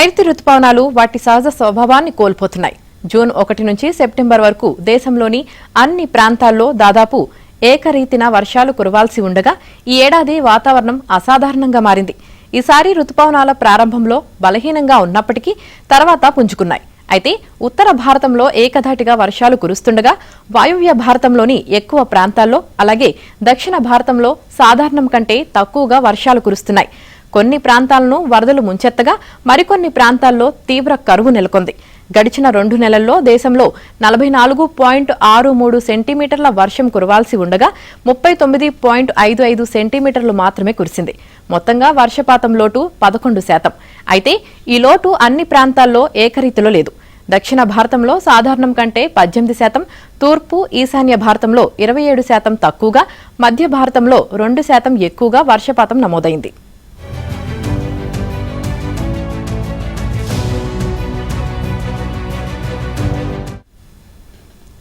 నైరుతి రుతుపవనాలు వాటి సహజ స్వభావాన్ని కోల్పోతున్నాయి. జూన్ 1 నుంచి సెప్టెంబర్ వరకు దేశంలోని అన్ని ప్రాంతాల్లో దాదాపు ఏకరీతిన వర్షాలు కురవాల్సి ఉండగా ఈ ఏడాది వాతావరణం అసాధారణంగా మారింది. ఈసారి రుతుపవనాల ప్రారంభంలో బలహీనంగా ఉన్నప్పటికీ తర్వాత పుంజుకున్నాయి. అయితే ఉత్తర భారతంలో ఏకధాటిగా వర్షాలు కురుస్తుండగా వాయువ్య భారతంలోని ఎక్కువ ప్రాంతాల్లో అలాగే దక్షిణ భారతంలో సాధారణం కంటే తక్కువగా వర్షాలు కురుస్తున్నాయి. కొన్ని ప్రాంతాలను వరదలు ముంచెత్తగా మరికొన్ని ప్రాంతాల్లో తీవ్ర కరువు నెలకొంది. గడిచిన 2 నెలల్లో దేశంలో 44.63 సెంటీమీటర్ల వర్షం కురవాల్సి ఉండగా 39.55 సెంటీమీటర్లు మాత్రమే కురిసింది. మొత్తంగా వర్షపాతం లోటు 11%. అయితే ఈ లోటు అన్ని ప్రాంతాల్లో ఏకరీతిలో లేదు. దక్షిణ భారతంలో సాధారణం కంటే 18%, తూర్పు ఈశాన్య భారతంలో 27% తక్కువగా, మధ్య భారతంలో 2% ఎక్కువగా వర్షపాతం నమోదైంది.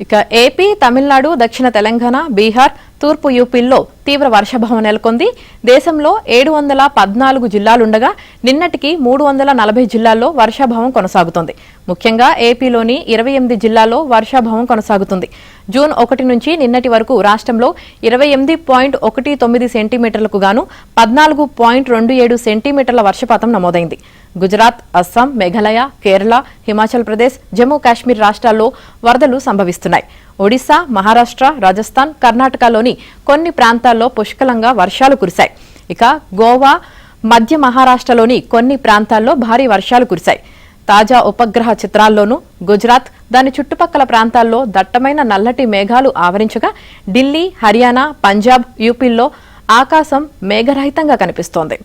ఇక ఏపీ, తమిళనాడు, దక్షిణ తెలంగాణ, బీహార్, తూర్పు యూపీల్లో తీవ్ర వర్షాభావం నెలకొంది. దేశంలో 714 జిల్లాలుండగా నిన్నటికి 340 జిల్లాల్లో వర్షాభావం కొనసాగుతోంది. ముఖ్యంగా ఏపీలోని 28 జిల్లాల్లో వర్షాభావం కొనసాగుతుంది. జూన్ 1 నుంచి నిన్నటి వరకు రాష్ట్రంలో 28.19 సెంటీమీటర్లకు గాను 14.27 సెంటీమీటర్ల వర్షపాతం నమోదైంది. గుజరాత్, అస్సాం, మేఘాలయ, కేరళ, హిమాచల్ ప్రదేశ్, జమ్మూ కాశ్మీర్ రాష్ట్రాల్లో వరదలు సంభవిస్తున్నాయి. ఒడిశా, మహారాష్ట్ర, రాజస్థాన్, కర్ణాటకలోని కొన్ని ప్రాంతాల్లో పుష్కలంగా వర్షాలు కురిశాయి. ఇక గోవా, మధ్య మహారాష్ట్రలోని కొన్ని ప్రాంతాల్లో భారీ వర్షాలు కురిశాయి. తాజా ఉపగ్రహ చిత్రాల్లోనూ గుజరాత్, దాని చుట్టుపక్కల ప్రాంతాల్లో దట్టమైన నల్లటి మేఘాలు ఆవరించగా ఢిల్లీ, హర్యానా, పంజాబ్, యూపీల్లో ఆకాశం మేఘరహితంగా కనిపిస్తోంది.